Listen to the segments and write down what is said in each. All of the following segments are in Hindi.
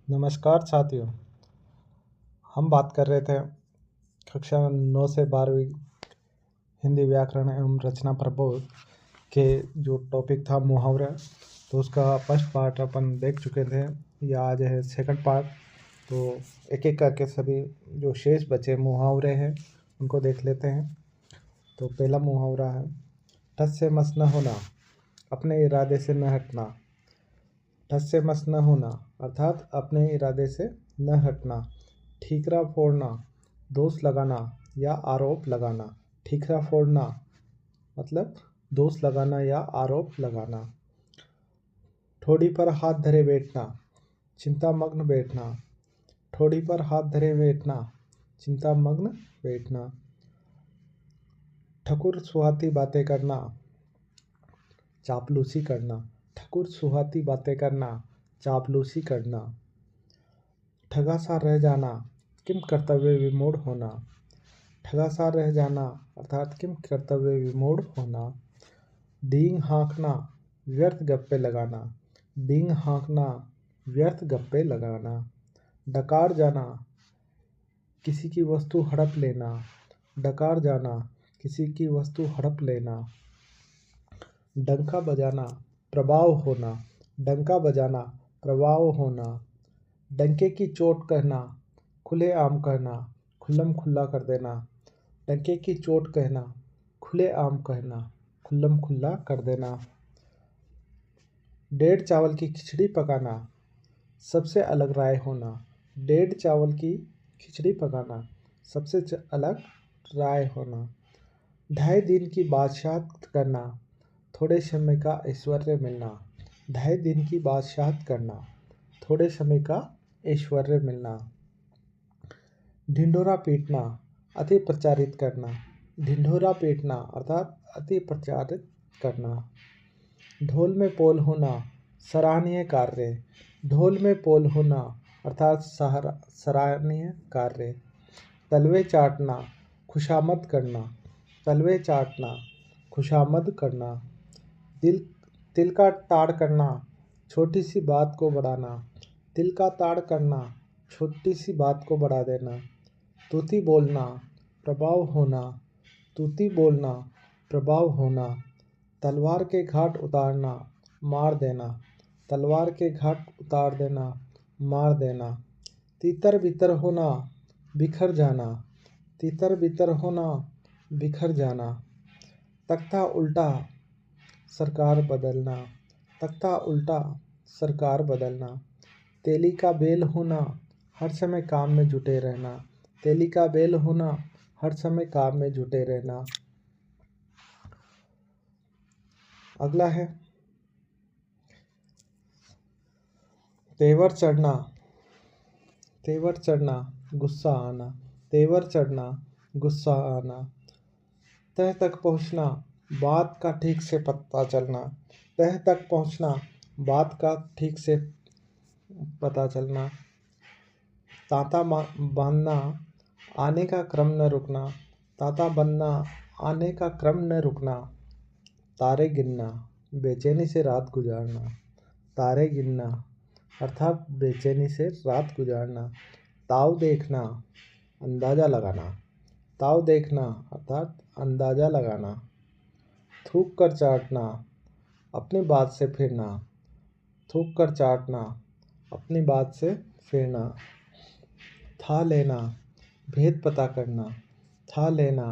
नमस्कार साथियों। हम बात कर रहे थे कक्षा 9 से 12वीं हिंदी व्याकरण एवं रचना प्रबोध के जो टॉपिक था मुहावरा, तो उसका फर्स्ट पार्ट अपन देख चुके थे। या आज है सेकंड पार्ट। तो एक एक करके सभी जो शेष बचे मुहावरे हैं उनको देख लेते हैं। तो पहला मुहावरा है, ठस से मस न होना, अपने इरादे से न हटना। ठस से मस न होना अर्थात अपने इरादे से न हटना। ठीकरा फोड़ना, दोष लगाना या आरोप लगाना। ठीकरा फोड़ना मतलब दोष लगाना या आरोप लगाना। ठोड़ी पर हाथ धरे बैठना, चिंतामग्न बैठना। ठोड़ी पर हाथ धरे बैठना, चिंतामग्न बैठना। ठकुर सुहाती बातें करना, चापलूसी करना। ठकुर सुहाती बातें करना, चापलूसी करना। ठगा सा रह जाना, किम कर्तव्य विमूढ़ होना। ठगा सा रह जाना अर्थात किम कर्तव्य विमूढ़ होना। डींग हाँकना, व्यर्थ गप्पे लगाना। डींग हाँकना, व्यर्थ गप्पे लगाना। डकार जाना, किसी की वस्तु हड़प लेना। डकार जाना, किसी की वस्तु हड़प लेना। डंका बजाना, प्रभाव होना। डंका बजाना, प्रभाव होना। डंके की चोट कहना, खुले आम कहना, खुल्लम खुल्ला कर देना। डंके की चोट कहना, खुले आम कहना, खुल्लम खुल्ला कर देना। डेढ़ चावल की खिचड़ी पकाना, सबसे अलग राय होना। डेढ़ चावल की खिचड़ी पकाना, सबसे अलग राय होना। ढाई दिन की बादशाहत करना, थोड़े समय का ऐश्वर्य मिलना। ढाई दिन की बादशाहत करना, थोड़े समय का ऐश्वर्य मिलना। ढिंढोरा पीटना, अति प्रचारित करना। ढिंढोरा पीटना अर्थात अति प्रचारित करना। ढोल में पोल होना, सराहनीय कार्य। ढोल में पोल होना अर्थात सराहनीय कार्य। तलवे चाटना, खुशामद करना। तलवे चाटना, खुशामद करना। तिल का ताड़ करना, छोटी सी बात को बढ़ाना। तिल का ताड़ करना, छोटी सी बात को बढ़ा देना। तूती बोलना, प्रभाव होना। तूती बोलना, प्रभाव होना। तलवार के घाट उतारना, मार देना। तलवार के घाट उतार देना, मार देना। तितर बितर होना, बिखर जाना। तितर बितर होना, बिखर जाना। तख्ता उल्टा, सरकार बदलना। तख्ता उल्टा, सरकार बदलना। तेली का बेल होना, हर समय काम में जुटे रहना। तेली का बेल होना, हर समय काम में जुटे रहना। अगला है, तेवर चढ़ना। तेवर चढ़ना, गुस्सा आना। तेवर चढ़ना, गुस्सा आना। तह तक पहुँचना, बात का ठीक से पता चलना। तह तक पहुँचना, बात का ठीक से पता चलना। तांता बांधना, आने का क्रम न रुकना। तांता बांधना, आने का क्रम न रुकना। तारे गिनना, बेचैनी से रात गुजारना। तारे गिनना अर्थात बेचैनी से रात गुजारना। ताव देखना, अंदाज़ा लगाना। ताव देखना अर्थात अंदाज़ा लगाना। थूक कर चाटना, अपनी बात से फिरना। थूक कर चाटना, अपनी बात से फिरना। था लेना, भेद पता करना। था लेना,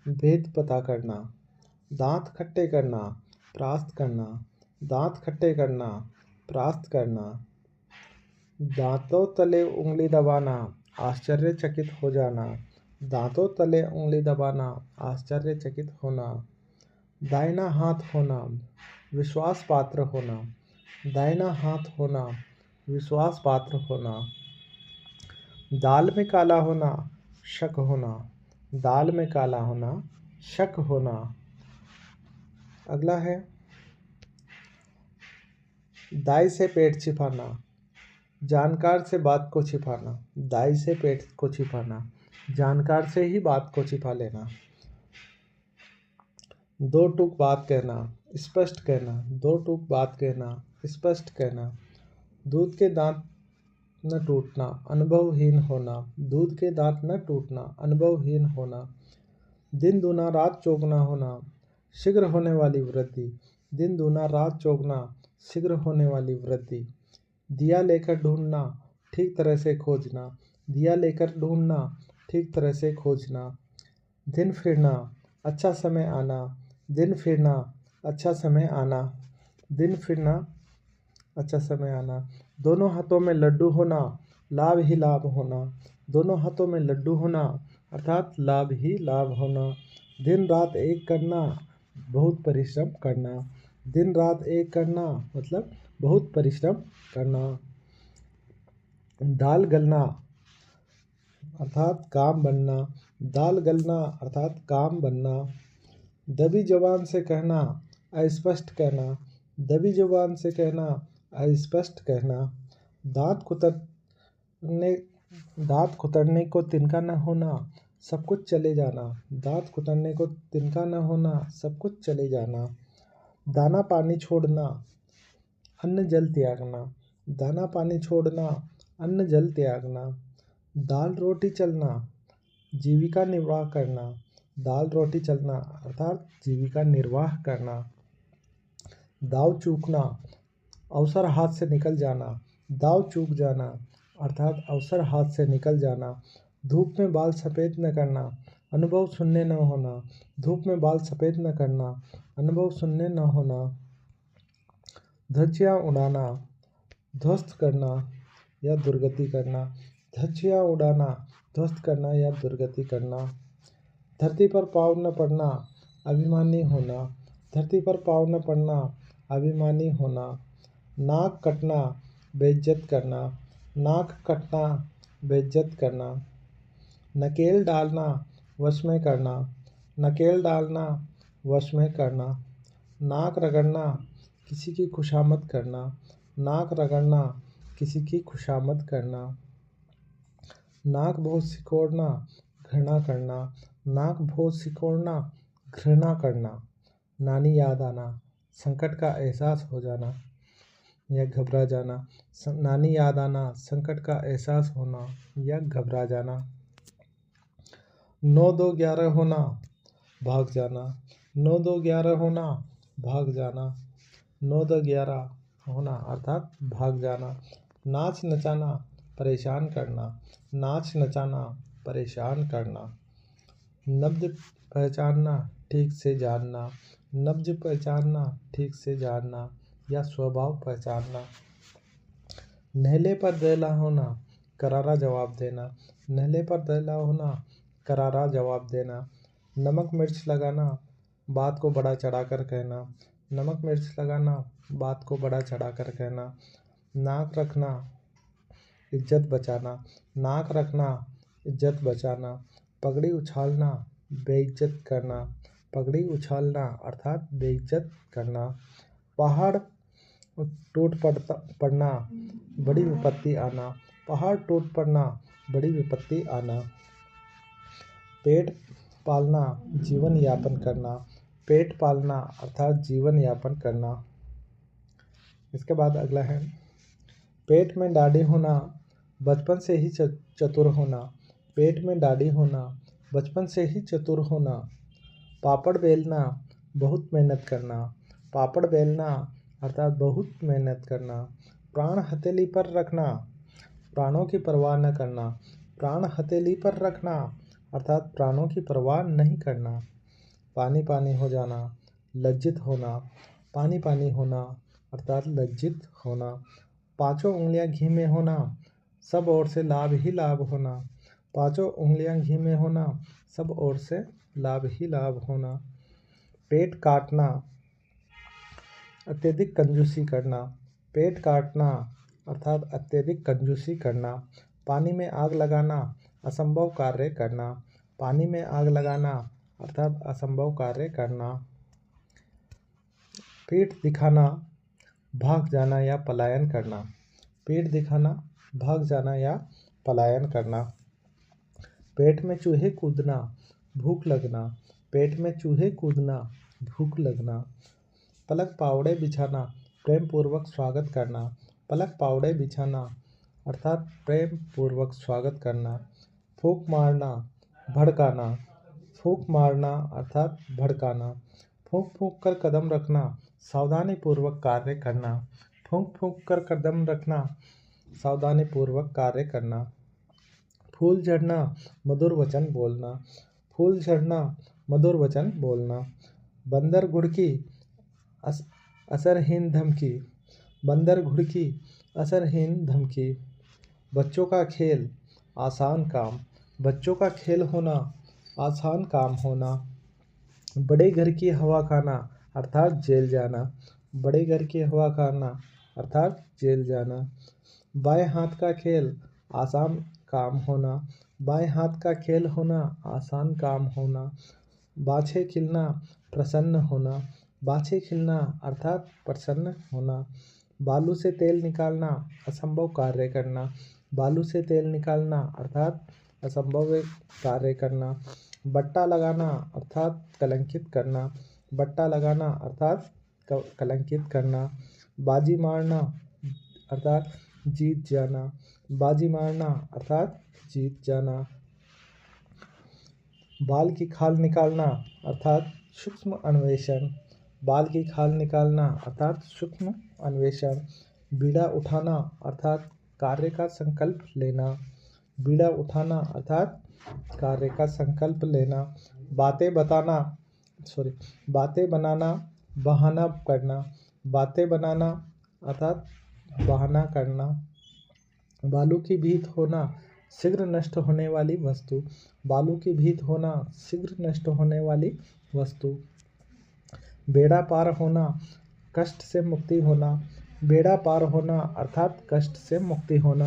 भेद पता करना। दांत खट्टे करना, प्रास्त करना। दांत खट्टे करना, प्रास्त करना। दांतों तले उंगली दबाना, आश्चर्यचकित हो जाना। दांतों तले उंगली दबाना, आश्चर्यचकित होना। दाहिना हाथ होना, विश्वास पात्र होना। दाहिना हाथ होना, विश्वास पात्र होना। दाल में काला होना, शक होना। दाल में काला होना, शक होना। अगला है, दाई से पेट छिपाना, जानकार से बात को छिपाना। दाई से पेट को छिपाना, जानकार से ही बात को छिपा लेना। दो टूक बात कहना, स्पष्ट कहना। दो टूक बात कहना, स्पष्ट कहना। दूध के दांत न टूटना, अनुभवहीन होना। दूध के दांत न टूटना, अनुभवहीन होना। दिन दूना रात चौगुना होना, शीघ्र होने वाली वृद्धि। दिन दूना रात चौगुना, शीघ्र होने वाली वृद्धि। दिया लेकर ढूंढना, ठीक तरह से खोजना। दिया लेकर ढूंढना, ठीक तरह से खोजना। दिन फिरना, अच्छा समय आना। दिन फिरना, अच्छा समय आना। दिन फिरना, अच्छा समय आना। दोनों हाथों में लड्डू होना, लाभ ही लाभ होना। दोनों हाथों में लड्डू होना अर्थात लाभ ही लाभ होना। दिन रात एक करना, बहुत परिश्रम करना। दिन रात एक करना मतलब बहुत परिश्रम करना। दाल गलना अर्थात काम बनना। दाल गलना अर्थात काम बनना। दबी जबान से कहना, अस्पष्ट कहना। दबी जबान से कहना, अस्पष्ट कहना। दांत कुतरने को तिनका न होना, सब कुछ चले जाना। दांत कुतरने को तिनका न होना, सब कुछ चले जाना। दाना पानी छोड़ना, अन्न जल त्यागना। दाना पानी छोड़ना, अन्न जल त्यागना। दाल रोटी चलना, जीविका निर्वाह करना। दाल रोटी चलना अर्थात जीविका निर्वाह करना। दाव चूकना, अवसर हाथ से निकल जाना। दाव चूक जाना अर्थात अवसर हाथ से निकल जाना। धूप में बाल सफ़ेद न करना, अनुभव शून्य न होना। धूप में बाल सफ़ेद न करना, अनुभव शून्य न होना। धज्जियाँ उड़ाना, ध्वस्त करना या दुर्गति करना। धज्जियाँ उड़ाना, ध्वस्त करना या दुर्गति करना। धरती पर पाँव न पड़ना, अभिमानी होना। धरती पर पाँव न पड़ना, अभिमानी होना। नाक कटना, बेइज्जत करना। नाक कटना, बेइज्जत करना। नकेल डालना, वश में करना। नकेल डालना, वश में करना। नाक रगड़ना, किसी की खुशामद करना। नाक रगड़ना, किसी की खुशामद करना। नाक बहुत सिकोड़ना, घृणा करना। नाक बहुत सिकोड़ना, घृणा करना। नानी याद आना, संकट का एहसास हो जाना या घबरा जाना। नानी याद आना, संकट का एहसास होना या घबरा जाना। 9 2 11 होना, भाग जाना। 9 2 11 होना, भाग जाना। 9 2 11 होना अर्थात भाग जाना। नाच नचाना, परेशान करना। नाच नचाना, परेशान करना। नब्ज पहचानना, ठीक से जानना। नब्ज पहचानना, ठीक से जानना या स्वभाव पहचानना। नहले पर दहला होना, करारा जवाब देना। नहले पर दहला होना, करारा जवाब देना। नमक मिर्च लगाना, बात को बड़ा चढ़ाकर कहना। नमक मिर्च लगाना, बात को बड़ा चढ़ाकर कहना। नाक रखना, इज्जत बचाना। नाक रखना, इज्जत बचाना। पगड़ी उछालना, बेइज्जत करना। पगड़ी उछालना अर्थात बेइज्जत करना। पहाड़ टूट पड़ना, बड़ी विपत्ति आना। पहाड़ टूट पड़ना, बड़ी विपत्ति आना। पेट पालना, जीवन यापन करना। पेट पालना अर्थात जीवन यापन करना। इसके बाद अगला है पेट में दाढ़ी होना, बचपन से ही चतुर होना। पेट में दाढ़ी होना, बचपन से ही चतुर होना। पापड़ बेलना, बहुत मेहनत करना। पापड़ बेलना अर्थात बहुत मेहनत करना। प्राण हथेली पर रखना, प्राणों की परवाह न करना। प्राण हथेली पर रखना अर्थात प्राणों की परवाह नहीं करना। पानी पानी हो जाना, लज्जित होना। पानी पानी होना अर्थात लज्जित होना। पांचों उंगलियां घी में होना, सब ओर से लाभ ही लाभ होना। पांचों उंगलियां घी में होना, सब ओर से लाभ ही लाभ होना। पेट काटना, अत्यधिक कंजूसी करना। पेट काटना अर्थात अत्यधिक कंजूसी करना। पानी में आग लगाना, असंभव कार्य करना। पानी में आग लगाना अर्थात असंभव कार्य करना। पीठ दिखाना, भाग जाना या पलायन करना। पीठ दिखाना, भाग जाना या पलायन करना। पेट में चूहे कूदना, भूख लगना। पेट में चूहे कूदना, भूख लगना। पलक पावड़े बिछाना, प्रेम पूर्वक स्वागत करना। पलक पावड़े बिछाना अर्थात प्रेम पूर्वक स्वागत करना। फूंक मारना, भड़काना। फूंक मारना अर्थात भड़काना। फूंक फूंक कर कदम रखना, सावधानी पूर्वक कार्य करना। फूंक फूंक कर कदम रखना, सावधानी पूर्वक कार्य करना। फूल झड़ना, मधुर वचन बोलना। फूल झड़ना, मधुर वचन बोलना। बंदर घुड़की, असरहीन धमकी। बंदर घुड़की, असरहीन धमकी। बच्चों का खेल, आसान काम। बच्चों का खेल होना, आसान काम होना। बड़े घर की हवा खाना अर्थात जेल जाना। बड़े घर की हवा खाना अर्थात जेल जाना। बाएं हाथ का खेल, आसान काम होना। बाएं हाथ का खेल होना, आसान काम होना। बाछे खिलना, प्रसन्न होना। बाछे खिलना अर्थात प्रसन्न होना। बालू से तेल निकालना, असंभव कार्य करना। बालू से तेल निकालना अर्थात असंभव कार्य करना। बट्टा लगाना अर्थात कलंकित करना। बट्टा लगाना अर्थात कलंकित करना। बाजी मारना अर्थात जीत जाना। बाजी मारना अर्थात जीत जाना। बाल की खाल निकालना अर्थात सूक्ष्म अन्वेषण। बाल की खाल निकालना अर्थात सूक्ष्म अन्वेषण। बीड़ा उठाना अर्थात कार्य का संकल्प लेना। बीड़ा उठाना अर्थात कार्य का संकल्प लेना। बातें बताना बातें बनाना, बहाना करना। बातें बनाना अर्थात बहाना करना। बालू की भीत होना, शीघ्र नष्ट होने वाली वस्तु। बालू की भीत होना, शीघ्र नष्ट होने वाली वस्तु। बेड़ा पार होना, कष्ट से मुक्ति होना। बेड़ा पार होना अर्थात कष्ट से मुक्ति होना।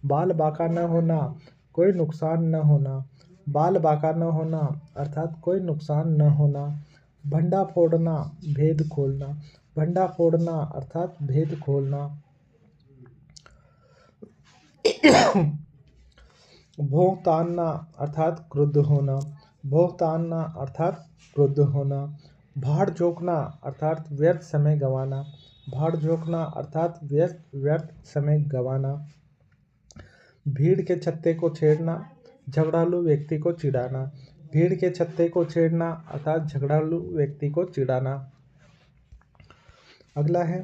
बाल बांका न होना, कोई नुकसान न होना। बाल बांका न होना अर्थात कोई नुकसान न होना। भंडा फोड़ना, भेद खोलना। भंडा फोड़ना अर्थात भेद खोलना। भौं तानना अर्थात क्रुद्ध होना। भौं तानना अर्थात क्रुद्ध होना। भाड़ झोंकना अर्थात व्यर्थ समय गंवाना। भाड़ झोंकना अर्थात व्यर्थ समय गंवाना। भीड़ के छत्ते को छेड़ना, झगड़ालू व्यक्ति को चिढ़ाना। भीड़ के छत्ते को छेड़ना अर्थात झगड़ालू व्यक्ति को चिढ़ाना। अगला है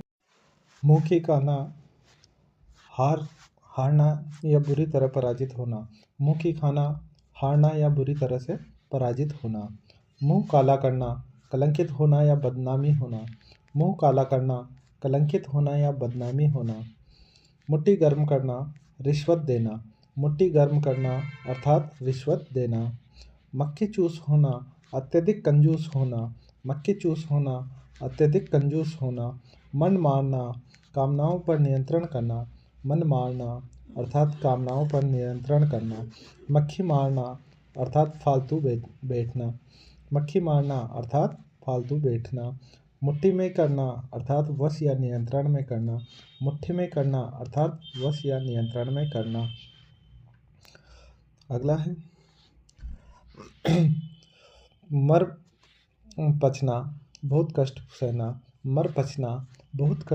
मुंह की कहना, हारना या बुरी तरह पराजित होना। मुंह की खाना, हारना या बुरी तरह से पराजित होना। मुंह काला करना, कलंकित होना या बदनामी होना। मुंह काला करना, कलंकित होना या बदनामी होना। मुट्ठी गर्म करना, रिश्वत देना। मुट्ठी गर्म करना अर्थात रिश्वत देना। मक्खी चूस होना, अत्यधिक कंजूस होना। मक्खी चूस होना, अत्यधिक कंजूस होना। मन मारना, कामनाओं पर नियंत्रण करना। मन मारना अर्थात कामनाओं पर नियंत्रण करना। मक्खी मारना अर्थात फालतू बैठना। मक्खी मारना अर्थात फालतू बैठना। मुट्ठी में करना अर्थात वश या नियंत्रण में करना। मुट्ठी में करना अर्थात वश या नियंत्रण में करना। अगला है मर पचना, बहुत कष्ट सहना। मर पचना, बहुत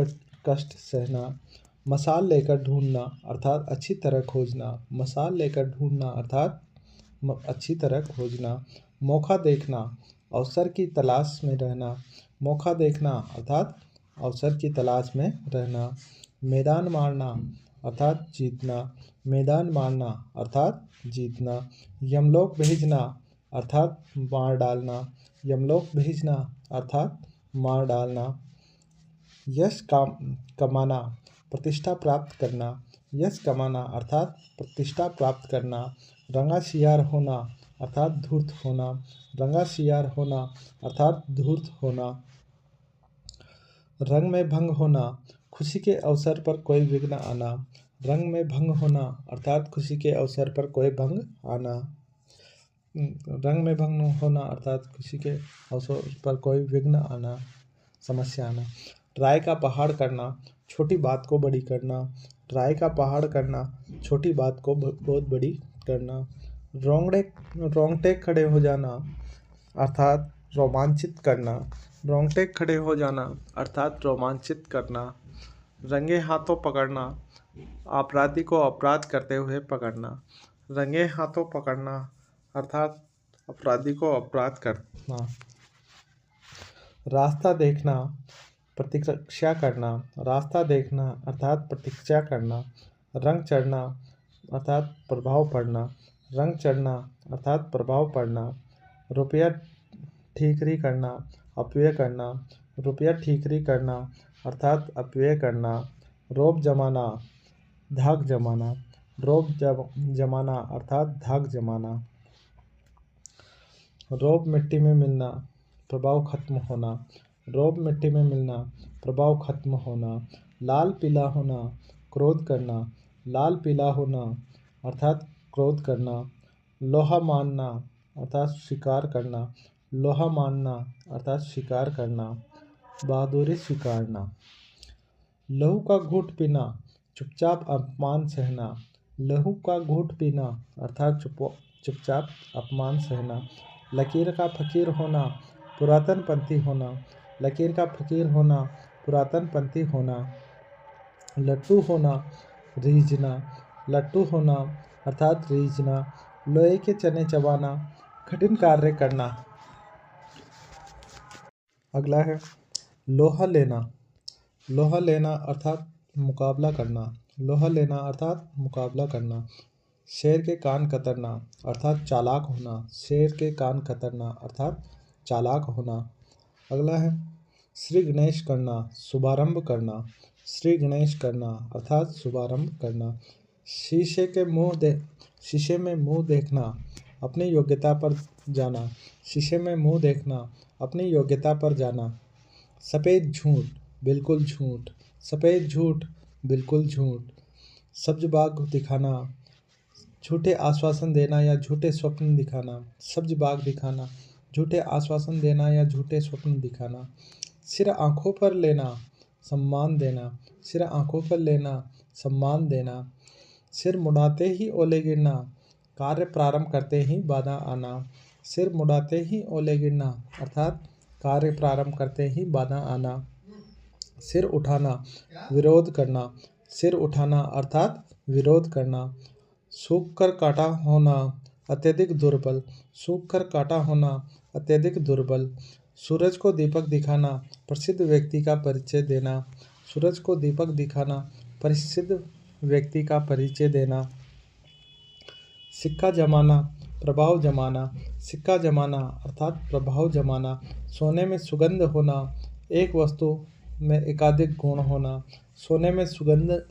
कष्ट सहना। मसाल लेकर ढूंढना अर्थात अच्छी तरह खोजना। मसाल लेकर ढूंढना अर्थात अच्छी तरह खोजना। मौका देखना, अवसर की तलाश में रहना। मौका देखना अर्थात अवसर की तलाश में रहना। मैदान मारना अर्थात जीतना। मैदान मारना अर्थात जीतना। यमलोक भेजना अर्थात मार डालना। यमलोक भेजना अर्थात मार डालना। यश कमाना, प्रतिष्ठा प्राप्त करना। यश कमाना अर्थात प्रतिष्ठा प्राप्त करना। रंगा शियार होना अर्थात धूर्त होना। रंगा शियार होना अर्थात धूर्त होना। रंग में भंग होना, खुशी के अवसर पर कोई विघ्न आना। रंग में भंग होना अर्थात खुशी के अवसर पर कोई भंग आना। रंग में भंग होना अर्थात खुशी के अवसर पर कोई विघ्न आना, समस्या आना। राय का पहाड़ करना, छोटी बात को बड़ी करना। राय का पहाड़ करना, छोटी बात को बहुत बड़ी करना। रोंगटे खड़े हो जाना अर्थात रोमांचित करना। रोंगटे खड़े हो जाना अर्थात रोमांचित करना। रंगे हाथों पकड़ना अपराधी को अपराध करते हुए पकड़ना। रंगे हाथों पकड़ना अर्थात अपराधी को अपराध करना। रास्ता देखना, प्रतीक्षा करना। रास्ता देखना अर्थात प्रतीक्षा करना। रंग चढ़ना अर्थात प्रभाव पड़ना। रंग चढ़ना अर्थात प्रभाव पड़ना। रुपया ठीकरी करना, अपव्यय करना। रुपया ठीकरी करना अर्थात अपव्यय करना। रोब जमाना, धाक जमाना। रोब जमाना अर्थात धाक जमाना। रोब मिट्टी में मिलना, प्रभाव खत्म होना। रोब मिट्टी में मिलना, प्रभाव खत्म होना। लाल पीला होना, क्रोध करना। लाल पीला होना अर्थात क्रोध करना। लोहा मानना अर्थात शिकार करना। लोहा मानना अर्थात शिकार करना। बहादुरी स्वीकारना। लहू का घूंट पीना, चुपचाप अपमान सहना। लहू का घूंट पीना अर्थात चुपचाप अपमान सहना। लकीर का फकीर होना, पुरातन पंथी होना। लकीर का फकीर होना, पुरातन पंथी होना। लट्टू होना, रीझना। लट्टू होना अर्थात रीझना। लोहे के चने चबाना, कठिन कार्य करना। अगला है लोहा लेना। लोहा लेना अर्थात मुकाबला करना। लोहा लेना अर्थात मुकाबला करना। शेर के कान कतरना अर्थात चालाक होना। शेर के कान कतरना अर्थात चालाक होना। अगला है श्री गणेश करना, शुभारंभ करना। श्री गणेश करना अर्थात शुभारंभ करना। शीशे में मुंह देखना, अपनी योग्यता पर जाना। शीशे में मुंह देखना, अपनी योग्यता पर जाना। सफ़ेद झूठ, बिल्कुल झूठ। सफ़ेद झूठ, बिल्कुल झूठ। सब्ज बाग दिखाना, झूठे आश्वासन देना या झूठे स्वप्न दिखाना। सब्ज बाग दिखाना, झूठे आश्वासन देना या झूठे स्वप्न दिखाना। सिर आंखों पर लेना, सम्मान देना। सिर आंखों पर लेना, सम्मान देना। सिर मुड़ाते ही ओले गिरना, कार्य प्रारंभ करते ही बाधा आना। सिर मुड़ाते ही ओले गिरना अर्थात कार्य प्रारंभ करते ही बाधा आना। सिर उठाना, विरोध करना। सिर उठाना अर्थात विरोध करना। सूख कर काटा होना, अत्यधिक दुर्बल। सूख कर काटा होना, अत्यधिक दुर्बल। सूरज को दीपक दिखाना, प्रसिद्ध व्यक्ति का परिचय देना। सूरज को दीपक दिखाना, प्रसिद्ध व्यक्ति का परिचय देना। सिक्का जमाना, प्रभाव जमाना। सिक्का जमाना अर्थात प्रभाव जमाना। सोने में सुगंध होना, एक वस्तु में एकाधिक गुण होना। सोने में सुगंध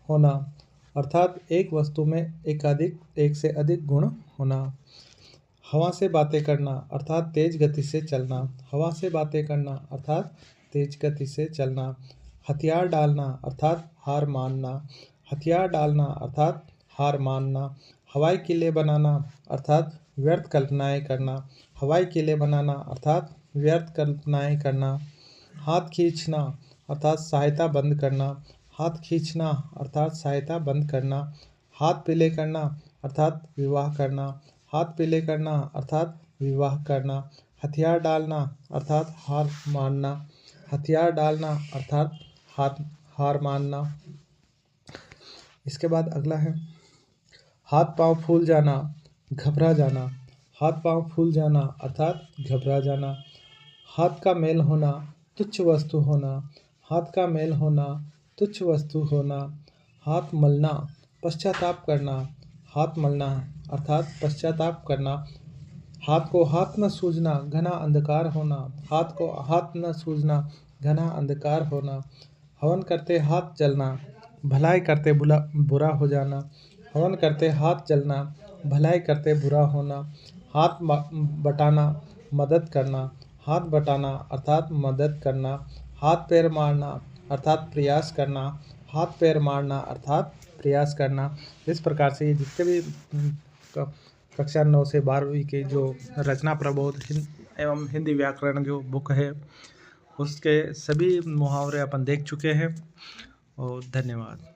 होना अर्थात एक वस्तु में एक से अधिक गुण होना। हवा से बातें करना अर्थात तेज गति से चलना। हवा से बातें करना अर्थात तेज गति से चलना। हथियार डालना अर्थात हार मानना। हथियार डालना अर्थात हार मानना। हवाई किले बनाना अर्थात व्यर्थ कल्पनाएं करना। हवाई किले बनाना अर्थात व्यर्थ कल्पनाएं करना। हाथ खींचना अर्थात सहायता बंद करना। हाथ खींचना अर्थात सहायता बंद करना। हाथ पीले करना अर्थात विवाह करना। हाथ पीले करना अर्थात विवाह करना। हथियार डालना अर्थात हार मानना। हथियार डालना अर्थात हार मानना। इसके बाद अगला है हाथ पांव फूल जाना, घबरा जाना। हाथ पांव फूल जाना अर्थात घबरा जाना। हाथ का मेल होना, तुच्छ वस्तु होना। हाथ का मेल होना, तुच्छ वस्तु होना। हाथ मलना, पश्चाताप करना। हाथ मलना अर्थात पश्चाताप करना। हाथ को हाथ न सूझना, घना अंधकार होना। हाथ को हाथ न सूझना, घना अंधकार होना। हवन करते हाथ जलना, भलाई करते बुरा हो जाना। हवन करते हाथ जलना, भलाई करते बुरा होना। हाथ बटाना, मदद करना। हाथ बटाना अर्थात मदद करना। हाथ पैर मारना अर्थात प्रयास करना। हाथ पैर मारना अर्थात प्रयास करना। इस प्रकार से ये जितने भी कक्षा 9 से 12वीं के जो रचना प्रबोध एवं हिंदी व्याकरण जो बुक है उसके सभी मुहावरे अपन देख चुके हैं और धन्यवाद।